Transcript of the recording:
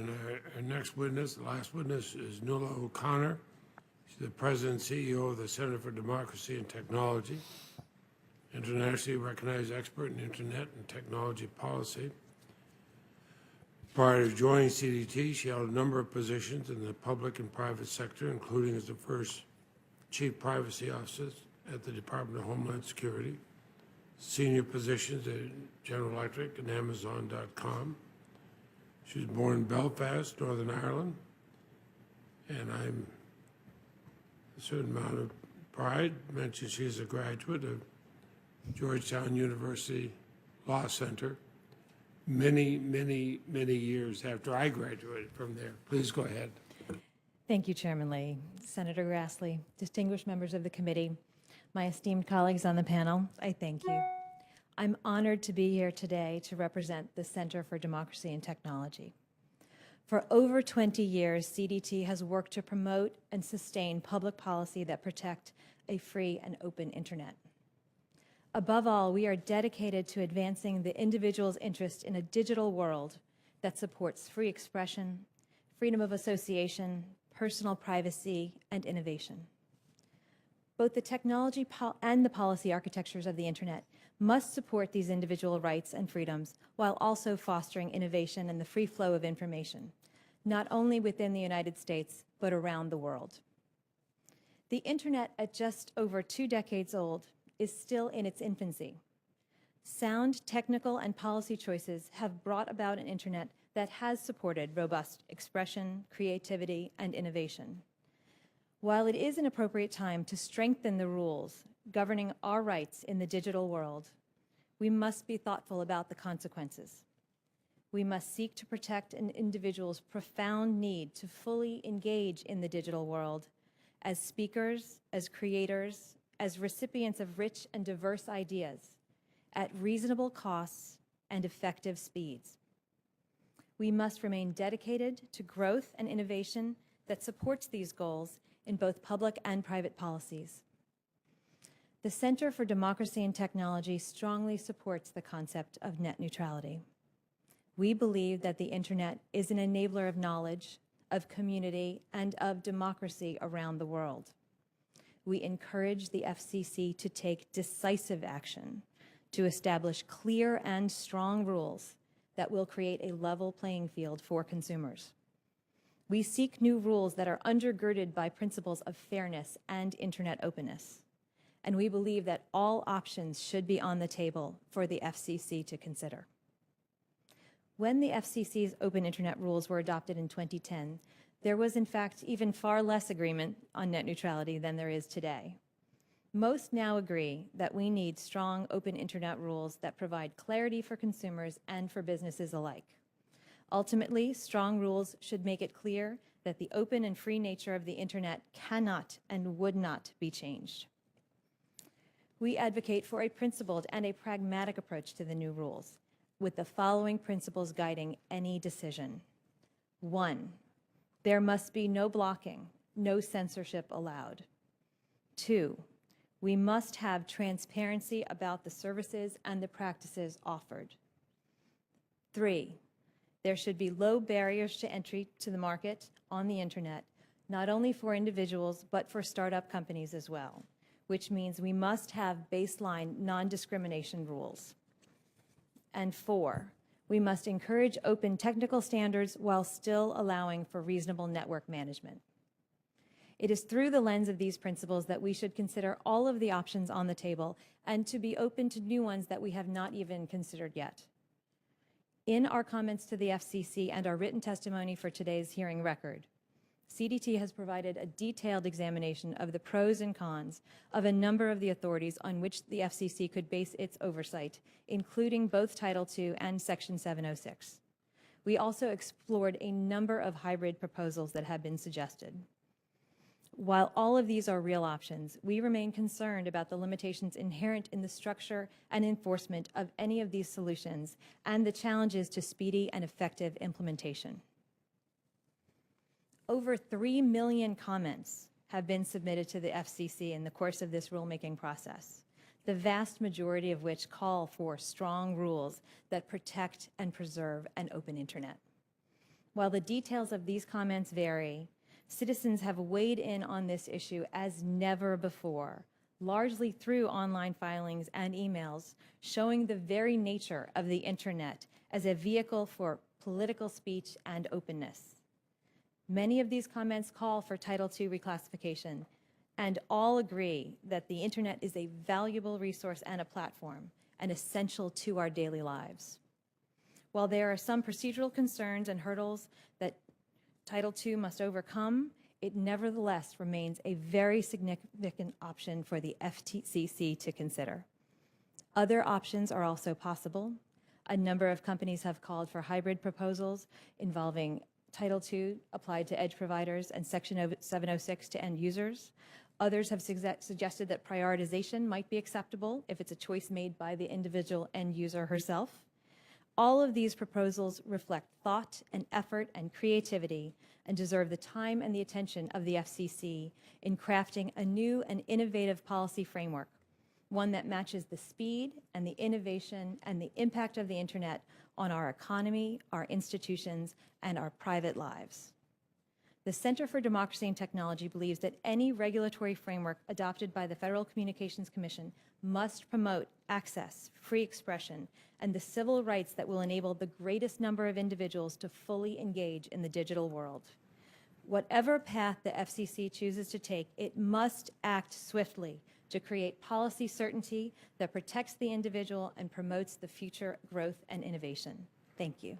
And our next witness, the last witness, is Nuala O'Connor. She's the President and CEO of the Center for Democracy and Technology, internationally recognized expert in Internet and technology policy. Prior to joining CDT, she held a number of positions in the public and private sector, including as the first Chief Privacy Officer at the Department of Homeland Security, senior positions at General Electric and Amazon.com. She was born in Belfast, Northern Ireland, and I'm a certain amount of pride mentioned she is a graduate of Georgetown University Law Center many, many, many years after I graduated from there. Please go ahead. Thank you, Chairman Leahy, Senator Grassley, distinguished members of the committee, my esteemed colleagues on the panel, I thank you. I'm honored to be here today to represent the Center for Democracy and Technology. For over 20 years, CDT has worked to promote and sustain public policy that protect a free and open internet. Above all, we are dedicated to advancing the individual's interest in a digital world that supports free expression, freedom of association, personal privacy, and innovation. Both the technology and the policy architectures of the internet must support these individual rights and freedoms while also fostering innovation and the free flow of information, not only within the United States, but around the world. The internet, at just over 2 decades old, is still in its infancy. Sound technical and policy choices have brought about an internet that has supported robust expression, creativity, and innovation. While it is an appropriate time to strengthen the rules governing our rights in the digital world, we must be thoughtful about the consequences. We must seek to protect an individual's profound need to fully engage in the digital world as speakers, as creators, as recipients of rich and diverse ideas at reasonable costs and effective speeds. We must remain dedicated to growth and innovation that supports these goals in both public and private policies. The Center for Democracy and Technology strongly supports the concept of net neutrality. We believe that the internet is an enabler of knowledge, of community, and of democracy around the world. We encourage the FCC to take decisive action to establish clear and strong rules that will create a level playing field for consumers. We seek new rules that are undergirded by principles of fairness and internet openness. And we believe that all options should be on the table for the FCC to consider. When the FCC's open internet rules were adopted in 2010, there was in fact even far less agreement on net neutrality than there is today. Most now agree that we need strong open internet rules that provide clarity for consumers and for businesses alike. Ultimately, strong rules should make it clear that the open and free nature of the internet cannot and would not be changed. We advocate for a principled and a pragmatic approach to the new rules, with the following principles guiding any decision. 1, there must be no blocking, no censorship allowed. 2, we must have transparency about the services and the practices offered. 3, there should be low barriers to entry to the market on the internet, not only for individuals, but for startup companies as well, which means we must have baseline non-discrimination rules. And 4, we must encourage open technical standards while still allowing for reasonable network management. It is through the lens of these principles that we should consider all of the options on the table and to be open to new ones that we have not even considered yet. In our comments to the FCC and our written testimony for today's hearing record, CDT has provided a detailed examination of the pros and cons of a number of the authorities on which the FCC could base its oversight, including both Title II and Section 706. We also explored a number of hybrid proposals that have been suggested. While all of these are real options, we remain concerned about the limitations inherent in the structure and enforcement of any of these solutions and the challenges to speedy and effective implementation. Over 3 million comments have been submitted to the FCC in the course of this rulemaking process, the vast majority of which call for strong rules that protect and preserve an open internet. While the details of these comments vary, citizens have weighed in on this issue as never before, largely through online filings and emails, showing the very nature of the internet as a vehicle for political speech and openness. Many of these comments call for Title II reclassification, and all agree that the internet is a valuable resource and a platform, and essential to our daily lives. While there are some procedural concerns and hurdles that Title II must overcome, it nevertheless remains a very significant option for the FTCC to consider. Other options are also possible. A number of companies have called for hybrid proposals involving Title II applied to edge providers and Section 706 to end users. Others have suggested that prioritization might be acceptable if it's a choice made by the individual end user herself. All of these proposals reflect thought and effort and creativity and deserve the time and the attention of the FCC in crafting a new and innovative policy framework, one that matches the speed and the innovation and the impact of the internet on our economy, our institutions, and our private lives. The Center for Democracy and Technology believes that any regulatory framework adopted by the Federal Communications Commission must promote access, free expression, and the civil rights that will enable the greatest number of individuals to fully engage in the digital world. Whatever path the FCC chooses to take, it must act swiftly to create policy certainty that protects the individual and promotes the future growth and innovation. Thank you.